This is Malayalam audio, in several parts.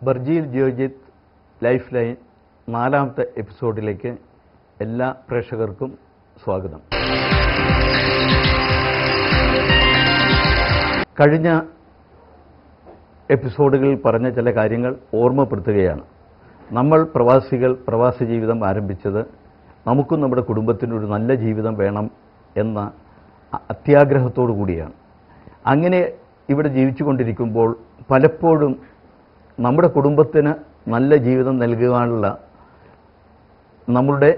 ബർജീൽ ജിയോജിത്ത് ലൈഫ് ലൈൻ 4ാമത്തെ എപ്പിസോഡിലേക്ക് എല്ലാ പ്രേക്ഷകർക്കും സ്വാഗതം. കഴിഞ്ഞ എപ്പിസോഡുകളിൽ പറഞ്ഞ ചില കാര്യങ്ങൾ ഓർമ്മപ്പെടുത്തുകയാണ്. നമ്മൾ പ്രവാസി ജീവിതം ആരംഭിച്ചത് നമുക്കും നമ്മുടെ കുടുംബത്തിനും ഒരു നല്ല ജീവിതം വേണം എന്ന അത്യാഗ്രഹത്തോടു കൂടിയാണ്. അങ്ങനെ ഇവിടെ ജീവിച്ചുകൊണ്ടിരിക്കുമ്പോൾ പലപ്പോഴും നമ്മുടെ കുടുംബത്തിന് നല്ല ജീവിതം നൽകുവാനുള്ള നമ്മളുടെ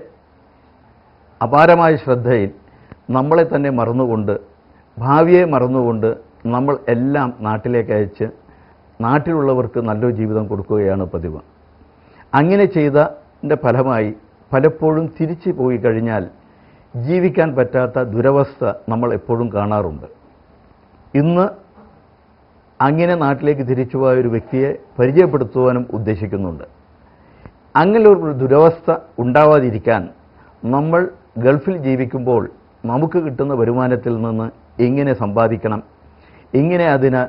അപാരമായ ശ്രദ്ധയിൽ നമ്മളെ തന്നെ മറന്നുകൊണ്ട്, ഭാവിയെ മറന്നുകൊണ്ട് നമ്മൾ എല്ലാം നാട്ടിലേക്ക് അയച്ച് നാട്ടിലുള്ളവർക്ക് നല്ലൊരു ജീവിതം കൊടുക്കുകയാണ് പതിവ്. അങ്ങനെ ചെയ്തതിൻ്റെ ഫലമായി പലപ്പോഴും തിരിച്ചു പോയി കഴിഞ്ഞാൽ ജീവിക്കാൻ പറ്റാത്ത ദുരവസ്ഥ നമ്മൾ എപ്പോഴും കാണാറുണ്ട്. ഇന്ന് അങ്ങനെ നാട്ടിലേക്ക് തിരിച്ചുപോയ ഒരു വ്യക്തിയെ പരിചയപ്പെടുത്തുവാനും ഉദ്ദേശിക്കുന്നുണ്ട്. അങ്ങനെ ഒരു ദുരവസ്ഥ ഉണ്ടാവാതിരിക്കാൻ നമ്മൾ ഗൾഫിൽ ജീവിക്കുമ്പോൾ നമുക്ക് കിട്ടുന്ന വരുമാനത്തിൽ നിന്ന് എങ്ങനെ സമ്പാദിക്കണം, എങ്ങനെ അതിന്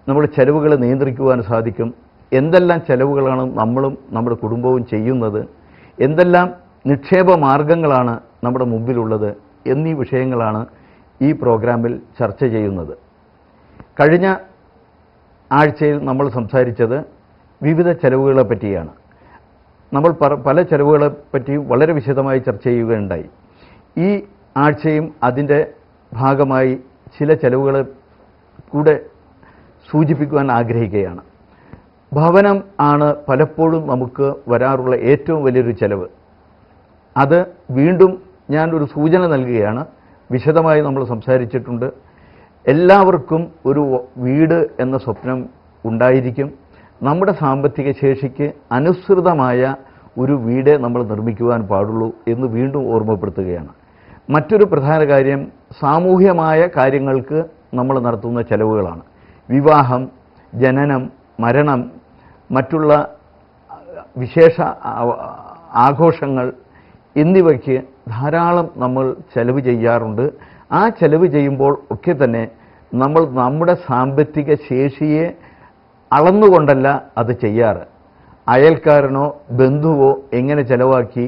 നമ്മുടെ ചെലവുകൾ നിയന്ത്രിക്കുവാൻ സാധിക്കും, എന്തെല്ലാം ചെലവുകളാണ് നമ്മളും നമ്മുടെ കുടുംബവും ചെയ്യുന്നത്, എന്തെല്ലാം നിക്ഷേപ മാർഗങ്ങളാണ് നമ്മുടെ മുമ്പിലുള്ളത് എന്നീ വിഷയങ്ങളാണ് ഈ പ്രോഗ്രാമിൽ ചർച്ച ചെയ്യുന്നത്. കഴിഞ്ഞ ആഴ്ചയിൽ നമ്മൾ സംസാരിച്ചത് വിവിധ ചെലവുകളെ പറ്റിയാണ്. നമ്മൾ പല ചെലവുകളെ പറ്റിയും വളരെ വിശദമായി ചർച്ച ചെയ്യുകയുണ്ടായി. ഈ ആഴ്ചയും അതിൻ്റെ ഭാഗമായി ചില ചെലവുകളെ കൂടെ സൂചിപ്പിക്കുവാൻ ആഗ്രഹിക്കുകയാണ്. ഭവനം ആണ് പലപ്പോഴും നമുക്ക് വരാറുള്ള ഏറ്റവും വലിയൊരു ചെലവ്. അത് വീണ്ടും ഞാനൊരു സൂചന നൽകുകയാണ്. വിശദമായി നമ്മൾ സംസാരിച്ചിട്ടുണ്ട്. എല്ലാവർക്കും ഒരു വീട് എന്ന സ്വപ്നം ഉണ്ടായിരിക്കും. നമ്മുടെ സാമ്പത്തിക ശേഷിക്ക് അനുസൃതമായ ഒരു വീട് നമ്മൾ നിർമ്മിക്കുവാൻ പാടുള്ളൂ എന്ന് വീണ്ടും ഓർമ്മപ്പെടുത്തുകയാണ്. മറ്റൊരു പ്രധാന കാര്യം സാമൂഹ്യമായ കാര്യങ്ങൾക്ക് നമ്മൾ നടത്തുന്ന ചെലവുകളാണ്. വിവാഹം, ജനനം, മരണം, മറ്റുള്ള വിശേഷ ആഘോഷങ്ങൾ എന്നിവയ്ക്ക് ധാരാളം നമ്മൾ ചെലവ് ചെയ്യാറുണ്ട്. ആ ചെലവ് ചെയ്യുമ്പോൾ ഒക്കെ തന്നെ നമ്മൾ നമ്മുടെ സാമ്പത്തിക ശേഷിയെ അളന്നുകൊണ്ടല്ല അത് ചെയ്യാറ്. അയൽക്കാരനോ ബന്ധുവോ എങ്ങനെ ചെലവാക്കി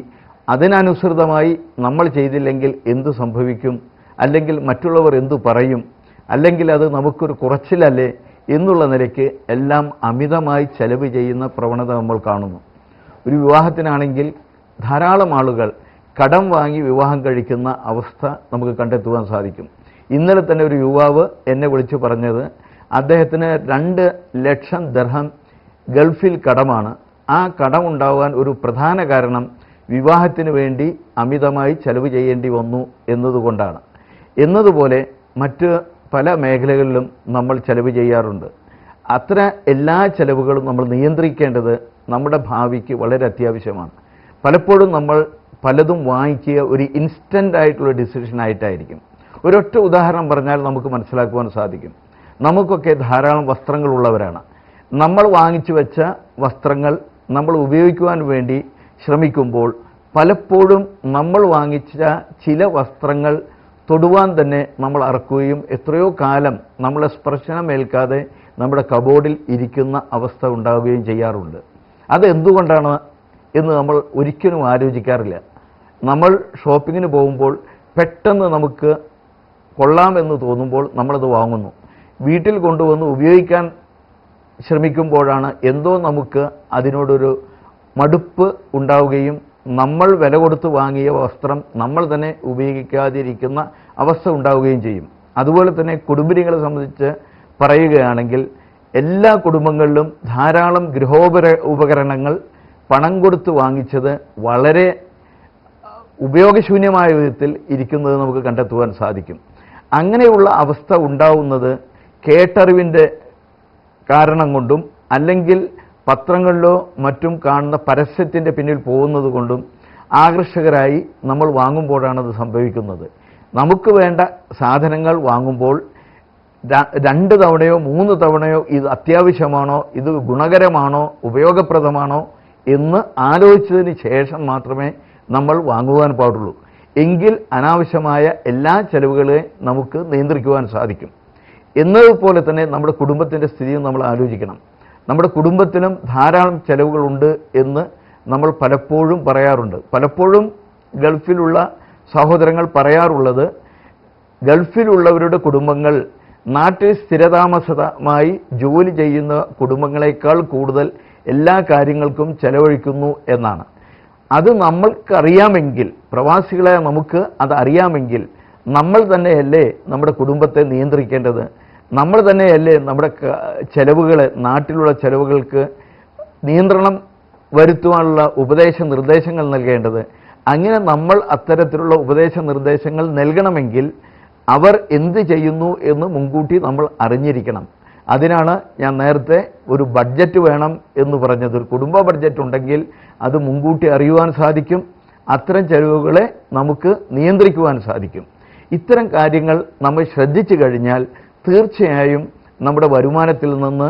അതിനനുസൃതമായി നമ്മൾ ചെയ്തില്ലെങ്കിൽ എന്തു സംഭവിക്കും, അല്ലെങ്കിൽ മറ്റുള്ളവർ എന്തു പറയും, അല്ലെങ്കിൽ അത് നമുക്കൊരു കുറച്ചിലല്ലേ എന്നുള്ള നിലയ്ക്ക് എല്ലാം അമിതമായി ചെലവ് ചെയ്യുന്ന പ്രവണത നമ്മൾ കാണുന്നു. ഒരു വിവാഹത്തിനാണെങ്കിൽ ധാരാളം ആളുകൾ കടം വാങ്ങി വിവാഹം കഴിക്കുന്ന അവസ്ഥ നമുക്ക് കണ്ടെത്തുവാൻ സാധിക്കും. ഇന്നലെ തന്നെ ഒരു യുവാവ് എന്നെ വിളിച്ചു പറഞ്ഞത് അദ്ദേഹത്തിന് 2 ലക്ഷം ദിർഹം ഗൾഫിൽ കടമാണ്. ആ കടമുണ്ടാവാൻ ഒരു പ്രധാന കാരണം വിവാഹത്തിന് വേണ്ടി അമിതമായി ചെലവ് ചെയ്യേണ്ടി വന്നു എന്നതുകൊണ്ടാണ്. എന്നതുപോലെ മറ്റ് പല മേഖലകളിലും നമ്മൾ ചെലവ് ചെയ്യാറുണ്ട്. അത്ര എല്ലാ ചെലവുകളും നമ്മൾ നിയന്ത്രിക്കേണ്ടത് നമ്മുടെ ഭാവിക്ക് വളരെ അത്യാവശ്യമാണ്. പലപ്പോഴും നമ്മൾ പലതും വാങ്ങിക്കുക ഒരു ഇൻസ്റ്റൻ്റ് ആയിട്ടുള്ള ഡിസിഷനായിട്ടായിരിക്കും. ഒരൊറ്റ ഉദാഹരണം പറഞ്ഞാൽ നമുക്ക് മനസ്സിലാക്കുവാൻ സാധിക്കും. നമുക്കൊക്കെ ധാരാളം വസ്ത്രങ്ങളുള്ളവരാണ്. നമ്മൾ വാങ്ങിച്ചു വെച്ച വസ്ത്രങ്ങൾ നമ്മൾ ഉപയോഗിക്കുവാൻ വേണ്ടി ശ്രമിക്കുമ്പോൾ പലപ്പോഴും നമ്മൾ വാങ്ങിച്ച ചില വസ്ത്രങ്ങൾ തൊടുവാൻ തന്നെ നമ്മൾ അറക്കുകയും എത്രയോ കാലം നമ്മളെ സ്പർശനമേൽക്കാതെ നമ്മുടെ കബോർഡിൽ ഇരിക്കുന്ന അവസ്ഥ ഉണ്ടാവുകയും ചെയ്യാറുണ്ട്. അതെന്തുകൊണ്ടാണ് എന്ന് നമ്മൾ ഒരിക്കലും ആലോചിക്കാറില്ല. നമ്മൾ ഷോപ്പിങ്ങിന് പോകുമ്പോൾ പെട്ടെന്ന് നമുക്ക് കൊള്ളാമെന്ന് തോന്നുമ്പോൾ നമ്മളത് വാങ്ങുന്നു. വീട്ടിൽ കൊണ്ടുവന്ന് ഉപയോഗിക്കാൻ ശ്രമിക്കുമ്പോഴാണ് എന്തോ നമുക്ക് അതിനോടൊരു മടുപ്പ് ഉണ്ടാവുകയും നമ്മൾ വില കൊടുത്ത് വാങ്ങിയ വസ്ത്രം നമ്മൾ തന്നെ ഉപയോഗിക്കാതിരിക്കുന്ന അവസ്ഥ ഉണ്ടാവുകയും ചെയ്യും. അതുപോലെ തന്നെ കുടുംബിനികളെ സംബന്ധിച്ച് പറയുകയാണെങ്കിൽ എല്ലാ കുടുംബങ്ങളിലും ധാരാളം ഉപകരണങ്ങൾ പണം കൊടുത്ത് വാങ്ങിച്ചത് വളരെ ഉപയോഗശൂന്യമായ വിധത്തിൽ ഇരിക്കുന്നത് നമുക്ക് കണ്ടെത്തുവാൻ സാധിക്കും. അങ്ങനെയുള്ള അവസ്ഥ ഉണ്ടാവുന്നത് കേട്ടറിവിൻ്റെ കാരണം കൊണ്ടും അല്ലെങ്കിൽ പത്രങ്ങളിലോ മറ്റും കാണുന്ന പരസ്യത്തിൻ്റെ പിന്നിൽ പോകുന്നത് കൊണ്ടും ആകർഷകരായി നമ്മൾ വാങ്ങുമ്പോഴാണത് സംഭവിക്കുന്നത്. നമുക്ക് വേണ്ട സാധനങ്ങൾ വാങ്ങുമ്പോൾ 2 തവണയോ 3 തവണയോ ഇത് അത്യാവശ്യമാണോ, ഇത് ഗുണകരമാണോ, ഉപയോഗപ്രദമാണോ എന്ന് ആലോചിച്ചതിന് ശേഷം മാത്രമേ നമ്മൾ വാങ്ങുവാൻ പാടുള്ളൂ. എങ്കിൽ അനാവശ്യമായ എല്ലാ ചെലവുകളെ നമുക്ക് നിയന്ത്രിക്കുവാൻ സാധിക്കും. എന്നതുപോലെ തന്നെ നമ്മുടെ കുടുംബത്തിൻ്റെ സ്ഥിതിയും നമ്മൾ ആലോചിക്കണം. നമ്മുടെ കുടുംബത്തിനും ധാരാളം ചെലവുകളുണ്ട് എന്ന് നമ്മൾ പലപ്പോഴും പറയാറുണ്ട്. പലപ്പോഴും ഗൾഫിലുള്ള സഹോദരങ്ങൾ പറയാറുള്ളത്, ഗൾഫിലുള്ളവരുടെ കുടുംബങ്ങൾ നാട്ടിൽ സ്ഥിരതാമസമായി ജോലി ചെയ്യുന്ന കുടുംബങ്ങളെക്കാൾ കൂടുതൽ എല്ലാ കാര്യങ്ങൾക്കും ചെലവഴിക്കുന്നു എന്നാണ്. അത് നമ്മൾക്കറിയാമെങ്കിൽ, പ്രവാസികളെ നമുക്ക് അത് അറിയാമെങ്കിൽ, നമ്മൾ തന്നെയല്ലേ നമ്മുടെ കുടുംബത്തെ നിയന്ത്രിക്കേണ്ടത്? നമ്മൾ തന്നെയല്ലേ നമ്മുടെ ചെലവുകളെ, നാട്ടിലുള്ള ചെലവുകൾക്ക് നിയന്ത്രണം വരുത്തുവാനുള്ള ഉപദേശ നിർദ്ദേശങ്ങൾ നൽകേണ്ടത്? അങ്ങനെ നമ്മൾ അത്തരത്തിലുള്ള ഉപദേശ നിർദ്ദേശങ്ങൾ നൽകണമെങ്കിൽ അവർ എന്ത് ചെയ്യുന്നു എന്ന് മുൻകൂട്ടി നമ്മൾ അറിഞ്ഞിരിക്കണം. അതിനാണ് ഞാൻ നേരത്തെ ഒരു ബഡ്ജറ്റ് വേണം എന്ന് പറഞ്ഞത്. ഒരു കുടുംബ ബഡ്ജറ്റ് ഉണ്ടെങ്കിൽ അത് മുൻകൂട്ടി അറിയുവാൻ സാധിക്കും, അത്തരം ചെലവുകളെ നമുക്ക് നിയന്ത്രിക്കുവാൻ സാധിക്കും. ഇത്തരം കാര്യങ്ങൾ നമ്മൾ ശ്രദ്ധിച്ചു കഴിഞ്ഞാൽ തീർച്ചയായും നമ്മുടെ വരുമാനത്തിൽ നിന്ന്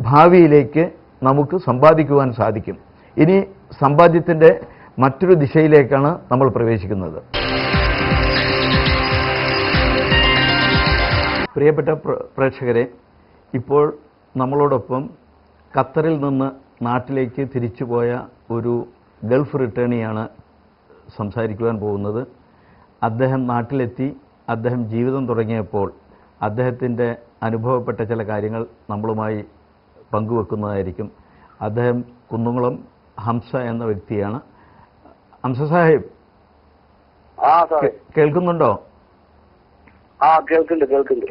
ഭാവിയിലേക്ക് നമുക്ക് സമ്പാദിക്കുവാൻ സാധിക്കും. ഇനി സമ്പാദ്യത്തിൻ്റെ മറ്റൊരു ദിശയിലേക്കാണ് നമ്മൾ പ്രവേശിക്കുന്നത്. പ്രിയപ്പെട്ട പ്രേക്ഷകരെ, ഇപ്പോൾ നമ്മളോടൊപ്പം ഖത്തറിൽ നിന്ന് നാട്ടിലേക്ക് തിരിച്ചുപോയ ഒരു ഗൾഫ് റിട്ടേണിയാണ് സംസാരിക്കുവാൻ പോകുന്നത്. അദ്ദേഹം നാട്ടിലെത്തി, അദ്ദേഹം ജീവിതം തുടങ്ങിയപ്പോൾ അദ്ദേഹത്തിൻ്റെ അനുഭവപ്പെട്ട ചില കാര്യങ്ങൾ നമ്മളുമായി പങ്കുവെക്കുന്നതായിരിക്കും. അദ്ദേഹം കുന്നുകുളം ഹംസ എന്ന വ്യക്തിയാണ്. ഹംസ സാഹിബ്, കേൾക്കുന്നുണ്ടോ?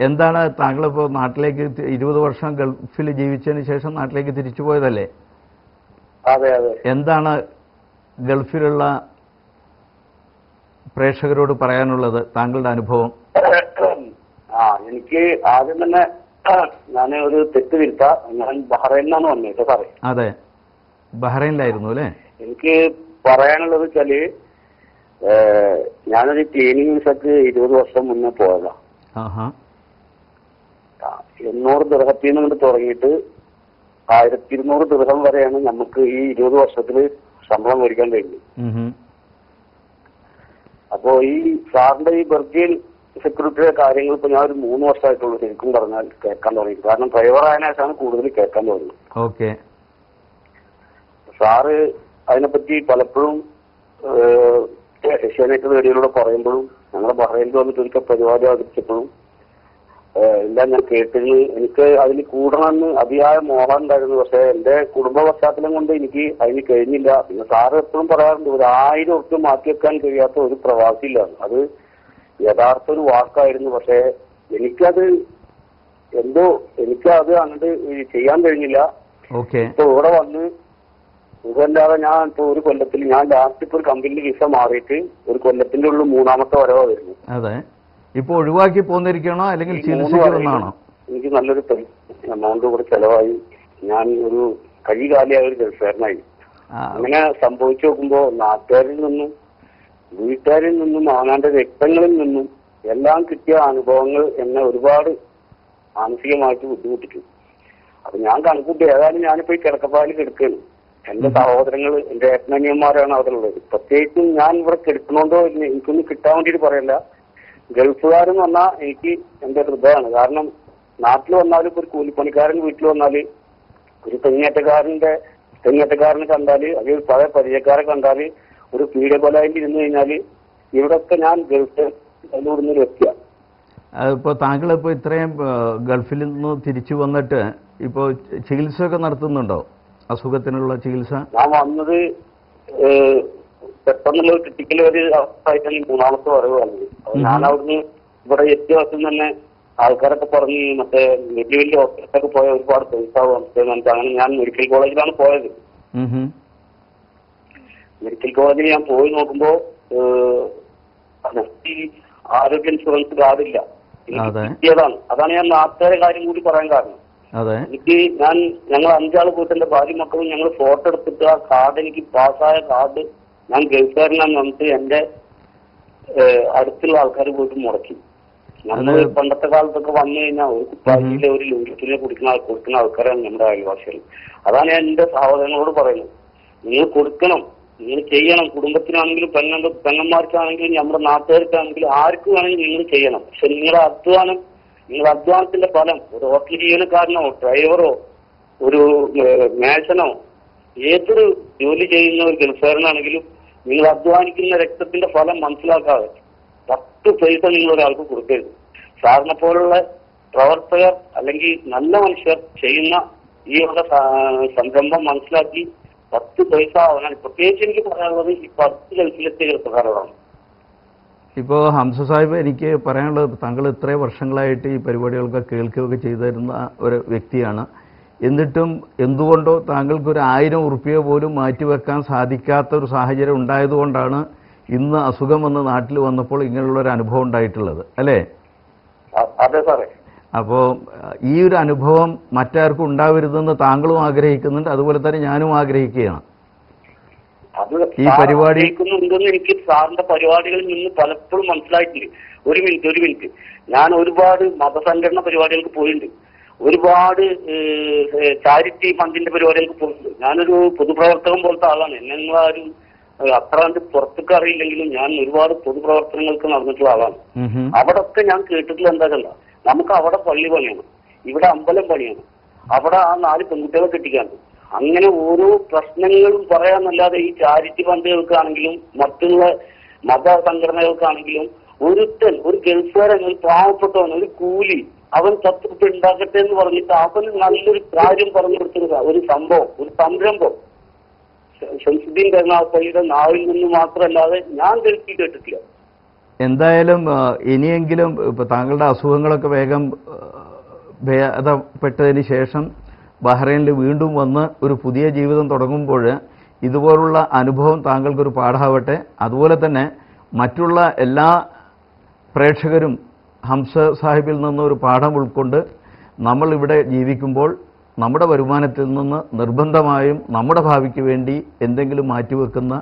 എന്താണ് താങ്കളിപ്പോൾ നാട്ടിലേക്ക് 20 വർഷം ഗൾഫിൽ ജീവിച്ചതിന് ശേഷം നാട്ടിലേക്ക് തിരിച്ചു പോയതല്ലേ? എന്താണ് ഗൾഫിലുള്ള പ്രേക്ഷകരോട് പറയാനുള്ളത്, താങ്കളുടെ അനുഭവം? എനിക്ക് ആദ്യം തന്നെ ഞാൻ ഒരു തെറ്റ് തിരുത്താം. ഞാൻ ബഹ്റൈനിലാണ് വന്നത് സാറേ. അതെ, ബഹ്റൈനിലായിരുന്നു അല്ലേ? എനിക്ക് പറയാനുള്ളത് വെച്ചാല്, ഞാനൊരു ട്രെയിനിങ് വിസക്ക് 20 വർഷം മുന്നേ പോയതാ. 800 ദിർഹത്തിൽ നിന്ന് തുടങ്ങിയിട്ട് 1200 ദിർഹം വരെയാണ് നമുക്ക് ഈ 20 വർഷത്തില് ശമ്പളം മേടിക്കാൻ കഴിഞ്ഞത്. അപ്പോ ഈ സാറിന്റെ ഈ ബർഗിൽ സെക്യൂരിറ്റിയുടെ കാര്യങ്ങൾ ഇപ്പൊ ഞാൻ ഒരു 3 വർഷമായിട്ടുള്ളൂ ശരിക്കും പറഞ്ഞാൽ കേൾക്കാൻ തുടങ്ങി. കാരണം ഡ്രൈവർ ആയതിനാണ് കൂടുതൽ കേൾക്കാൻ തുടങ്ങി. ഓക്കെ. സാറ് അതിനെപ്പറ്റി പലപ്പോഴും ഏഷ്യാനെറ്റ് റേഡിയോയിലൂടെ പറയുമ്പോഴും ഞങ്ങളുടെ ബഹ്റൈനിൽ വന്നിട്ട് ഒരിക്കൽ പരിപാടി അവതരിച്ചപ്പോഴും എല്ലാം ഞാൻ കേട്ടിരുന്നു. എനിക്ക് അതിന് കൂടണമെന്ന് അതിയായ മോഹം ഉണ്ടായിരുന്നു. പക്ഷെ എന്റെ കുടുംബ പശ്ചാത്തലം കൊണ്ട് എനിക്ക് അതിന് കഴിഞ്ഞില്ല. പിന്നെ സാറ് എപ്പോഴും പറയാറുണ്ട്, 1000 ഉറുപ്പിക മാറ്റി വെക്കാൻ കഴിയാത്ത ഒരു പ്രവാസിയില്ല. അത് യഥാർത്ഥ ഒരു വാക്കായിരുന്നു. പക്ഷെ എനിക്കത് എന്തോ എനിക്കത് അങ്ങോട്ട് ചെയ്യാൻ കഴിഞ്ഞില്ല. ഇപ്പൊ ഇവിടെ വന്ന് ഇതല്ലാതെ ഞാൻ ഇപ്പൊ ഒരു കൊല്ലത്തിൽ ഞാൻ ലാസ്റ്റ് ഇപ്പൊ ഒരു കമ്പനിയിൽ വിസ മാറിയിട്ട് ഒരു കൊല്ലത്തിന്റെ ഉള്ളിൽ 3ാമത്തെ വരവാ വരുന്നു. അതെ, ഇപ്പൊ ഒഴിവാക്കി പോന്നിരിക്കണോ അല്ലെങ്കിൽ ചികിത്സിക്കണമെന്നാണോ? എനിക്ക് നല്ലൊരു എമൗണ്ട് കൂടെ ചെലവായി. ഞാൻ ഒരു കൈകാലിയായ ഒരു ഗൾഫുകാരനായി. അങ്ങനെ സംഭവിച്ചു നോക്കുമ്പോ നാട്ടുകാരിൽ നിന്നും വീട്ടുകാരിൽ നിന്നും അവനാന്റെ രക്തങ്ങളിൽ നിന്നും എല്ലാം കിട്ടിയ അനുഭവങ്ങൾ എന്നെ ഒരുപാട് മാനസികമായിട്ട് ബുദ്ധിമുട്ടിച്ചു. അപ്പൊ ഞാൻ കണക്കൂട്ടി ഏതായാലും ഞാനിപ്പോ ഈ കിടക്കപ്പാലിൽ കിടക്കുകയാണ്. എന്റെ സഹോദരങ്ങൾ, എന്റെ ഏട്ടനനിയന്മാരാണ് അവിടെ ഉള്ളത്. പ്രത്യേകിച്ചും ഞാൻ ഇവിടെ കിടക്കണോണ്ടോ എനിക്കൊന്നും കിട്ടാൻ വേണ്ടിയിട്ട് പറയല്ല. ഗൾഫുകാരെന്ന് പറഞ്ഞാൽ എനിക്ക് എന്റെ ഹൃദയമാണ്. കാരണം നാട്ടിൽ വന്നാലും ഇപ്പൊ ഒരു കൂലിപ്പണിക്കാരൻ വീട്ടിൽ വന്നാല്, ഒരു തെങ്ങേറ്റക്കാരനെ കണ്ടാല്, അല്ലെങ്കിൽ പഴയ പരിചയക്കാരെ കണ്ടാല്, ഒരു പീഡിയകൊലയിൽ ഇരുന്ന് കഴിഞ്ഞാല് ഇവിടൊക്കെ ഞാൻ ഗൾഫിൽ വ്യക്തിയാണ്. ഇപ്പോൾ താങ്കളിപ്പോൾ ഇത്രയും ഗൾഫിൽ നിന്ന് തിരിച്ചു വന്നിട്ട് ഇപ്പോൾ ചികിത്സ ഒക്കെ നടത്തുന്നുണ്ടോ? അസുഖത്തിനുള്ള ചികിത്സ? ഞാൻ വന്നത് പെട്ടെന്നുള്ള ക്രിട്ടിക്കൽ ഒരു അവസ്ഥയായിട്ടാണ് 3ാമത്തെ വരവ് വന്നത്. അപ്പൊ ഞാൻ അവിടുന്ന് ഇവിടെ എത്തിയ വർഷം തന്നെ ആൾക്കാരൊക്കെ പറഞ്ഞ് മറ്റേ വലിയ വലിയ ഹോസ്പിറ്റലൊക്കെ പോയ ഒരുപാട് പൈസ അങ്ങനെ ഞാൻ മെഡിക്കൽ കോളേജിലാണ് പോയത്. മെഡിക്കൽ കോളേജിൽ ഞാൻ പോയി നോക്കുമ്പോ ആരോഗ്യ ഇൻഷുറൻസ് കാർഡില്ല. കിട്ടിയതാണ്. അതാണ് ഞാൻ നാട്ടുകാരെ കാര്യം കൂടി പറയാൻ കാരണം. എനിക്ക് ഞങ്ങൾ 5 ആൾ പോയിട്ട് എന്റെ ഭാര്യ മക്കളും ഞങ്ങൾ ഫോട്ടോ എടുത്തിട്ട് ആ കാർഡ്, എനിക്ക് പാസ്സായ കാർഡ് ഞാൻ ഗൾഫുകാരനാന്ന് വന്നിട്ട് എന്റെ അടുത്തുള്ള ആൾക്കാർ പോയിട്ട് മുടക്കി. നമ്മൾ പണ്ടത്തെ കാലത്തൊക്കെ വന്നു കഴിഞ്ഞാൽ ഒരു കുപ്പായിലെ ഒരു ലുങ്കിനെ കൊടുക്കുന്ന ആൾക്കാരാണ് നമ്മുടെ അയൽവാസികൾ. അതാണ് ഞാൻ എന്റെ സഹോദരങ്ങളോട് പറയുന്നത്. നിങ്ങൾ കൊടുക്കണം, നിങ്ങൾ ചെയ്യണം. കുടുംബത്തിനാണെങ്കിലും പെങ്ങന്മാർക്കാണെങ്കിലും നമ്മുടെ നാട്ടുകാർക്കാണെങ്കിലും ആർക്കും വേണമെങ്കിൽ നിങ്ങൾ ചെയ്യണം. പക്ഷെ നിങ്ങളുടെ അധ്വാനത്തിന്റെ ഫലം ഒരു ഹോട്ടൽ ജീവനക്കാരനോ ഡ്രൈവറോ ഒരു മേശനോ ഏതൊരു ജോലി ചെയ്യുന്ന ഒരു ഗൾഫുകാരനാണെങ്കിലും നിങ്ങൾ അധ്വാനിക്കുന്ന രക്തത്തിന്റെ ഫലം മനസ്സിലാക്കാതെ 10 പൈസ നിങ്ങൾ ഒരാൾക്ക് കൊടുക്കരുത്. സാറിനെ പോലുള്ള പ്രവർത്തകർ അല്ലെങ്കിൽ നല്ല മനുഷ്യർ ചെയ്യുന്ന ഈ വക സംരംഭം മനസ്സിലാക്കി 10 പൈസ ആവാൻ പ്രത്യേകിച്ച് എനിക്ക് പറയാനുള്ളത് ഈ 10 ഗൾഫിലെത്തിയ ചെറുപ്പക്കാരോടാണ്. ഇപ്പോൾ ഹംസ സാഹിബ്, എനിക്ക് പറയാനുള്ളത്, താങ്കൾ ഇത്രയും വർഷങ്ങളായിട്ട് ഈ പരിപാടികളൊക്കെ കേൾക്കുകയൊക്കെ ചെയ്തിരുന്ന ഒരു വ്യക്തിയാണ്. എന്നിട്ടും എന്തുകൊണ്ടോ താങ്കൾക്ക് ഒരു 1000 ഉറുപ്പിക പോലും മാറ്റിവെക്കാൻ സാധിക്കാത്ത ഒരു സാഹചര്യം ഉണ്ടായതുകൊണ്ടാണ് ഇന്ന് അസുഖം വന്ന് നാട്ടിൽ വന്നപ്പോൾ ഇങ്ങനെയുള്ളൊരു അനുഭവം ഉണ്ടായിട്ടുള്ളത്, അല്ലേ? അതെ സാറേ. അപ്പോൾ ഈ ഒരു അനുഭവം മറ്റാർക്കും ഉണ്ടാവരുതെന്ന് താങ്കളും ആഗ്രഹിക്കുന്നുണ്ട്, അതുപോലെ തന്നെ ഞാനും ആഗ്രഹിക്കുകയാണ്. ഈ പരിപാടി എനിക്ക് സാറിന്റെ പരിപാടികളിൽ നിന്ന് പലപ്പോഴും മനസ്സിലായിട്ടുണ്ട്. ഒരു മിനിറ്റ് ഞാൻ ഒരുപാട് മതസംഘടന പരിപാടികൾക്ക് പോയിട്ടുണ്ട്, ഒരുപാട് ചാരിറ്റി ഫണ്ടിന്റെ പരിപാടികൾക്ക് പോയിട്ടുണ്ട്. ഞാനൊരു പൊതുപ്രവർത്തകൻ പോലത്തെ ആളാണ്. നിങ്ങളാരും അത്ര കണ്ട് പുറത്തേക്ക് അറിയില്ലെങ്കിലും ഞാൻ ഒരുപാട് പൊതുപ്രവർത്തനങ്ങൾക്ക് നടന്നിട്ടുള്ള ആളാണ്. അവിടെ ഒക്കെ ഞാൻ കേട്ടിട്ടുള്ള എന്താ കണ്ട, നമുക്ക് അവിടെ പള്ളി പണിയാണ്, ഇവിടെ അമ്പലം പണിയാണ്, അവിടെ ആ 4 പെൺകുട്ടികളെ കെട്ടിക്കാണ്. അങ്ങനെ ഓരോ പ്രശ്നങ്ങളും പറയാന്നല്ലാതെ ഈ ചാരിറ്റി ഫണ്ടുകൾക്കാണെങ്കിലും മറ്റുള്ള മതസംഘടനകൾക്കാണെങ്കിലും ഒരു ഗൾഫുകാരൻ, ഒരു പാവപ്പെട്ടവൻ, ഒരു കൂലി, അവൻ 10 രൂപ ഉണ്ടാക്കട്ടെ എന്ന് പറഞ്ഞിട്ട് അവന് നല്ലൊരു കാര്യം പറഞ്ഞു കൊടുക്കുന്ന ഒരു സംഭവം, ഒരു സംരംഭം ഷംസുദ്ദീൻ കരുണാകരന്റെ നാവിൽ നിന്ന് മാത്രമല്ലാതെ ഞാൻ ഗൾഫിൽ കേട്ടിട്ടില്ല. എന്തായാലും ഇനിയെങ്കിലും ഇപ്പൊ താങ്കളുടെ അസുഖങ്ങളൊക്കെ വേഗം ഭേദപ്പെട്ടതിന് ശേഷം ബഹ്റൈനിൽ വീണ്ടും വന്ന് ഒരു പുതിയ ജീവിതം തുടങ്ങുമ്പോൾ ഇതുപോലുള്ള അനുഭവം താങ്കൾക്കൊരു പാഠമാവട്ടെ. അതുപോലെ തന്നെ മറ്റുള്ള എല്ലാ പ്രേക്ഷകരും ഹംസ സാഹിബിൽ നിന്നൊരു പാഠം ഉൾക്കൊണ്ട് നമ്മൾ ഇവിടെ ജീവിക്കുമ്പോൾ നമ്മുടെ വരുമാനത്തിൽ നിന്ന് നിർബന്ധമായും നമ്മുടെ ഭാവിക്ക് വേണ്ടി എന്തെങ്കിലും മാറ്റിവെക്കുന്ന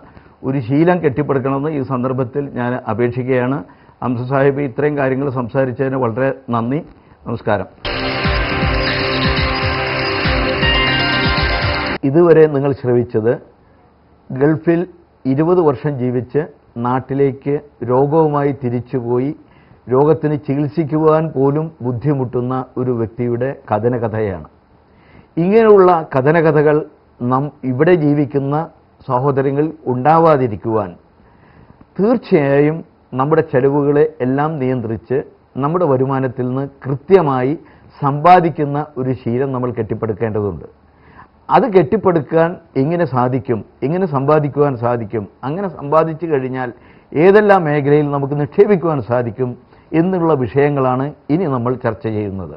ഒരു ശീലം കെട്ടിപ്പടുക്കണമെന്ന് ഈ സന്ദർഭത്തിൽ ഞാൻ അപേക്ഷിക്കുകയാണ്. ഹംസ സാഹിബ് ഇത്രയും കാര്യങ്ങൾ സംസാരിച്ചതിന് വളരെ നന്ദി. നമസ്കാരം. ഇതുവരെ നിങ്ങൾ ശ്രവിച്ചത് ഗൾഫിൽ 20 വർഷം ജീവിച്ച് നാട്ടിലേക്ക് രോഗവുമായി തിരിച്ചുപോയി രോഗത്തിന് ചികിത്സിക്കുവാൻ പോലും ബുദ്ധിമുട്ടുന്ന ഒരു വ്യക്തിയുടെ കഥനകഥയാണ്. ഇങ്ങനെയുള്ള കഥനകഥകൾ ഇവിടെ ജീവിക്കുന്ന സഹോദരങ്ങൾ ഉണ്ടാവാതിരിക്കുവാൻ തീർച്ചയായും നമ്മുടെ ചെലവുകളെ എല്ലാം നിയന്ത്രിച്ച് നമ്മുടെ വരുമാനത്തിൽ നിന്ന് കൃത്യമായി സമ്പാദിക്കുന്ന ഒരു ശീലം നമ്മൾ കെട്ടിപ്പടുക്കേണ്ടതുണ്ട്. അത് കെട്ടിപ്പടുക്കാൻ എങ്ങനെ സാധിക്കും, എങ്ങനെ സമ്പാദിക്കുവാൻ സാധിക്കും, അങ്ങനെ സമ്പാദിച്ചു കഴിഞ്ഞാൽ ഏതെല്ലാം മേഖലയിൽ നമുക്ക് നിക്ഷേപിക്കുവാൻ സാധിക്കും എന്നുള്ള വിഷയങ്ങളാണ് ഇനി നമ്മൾ ചർച്ച ചെയ്യുന്നത്.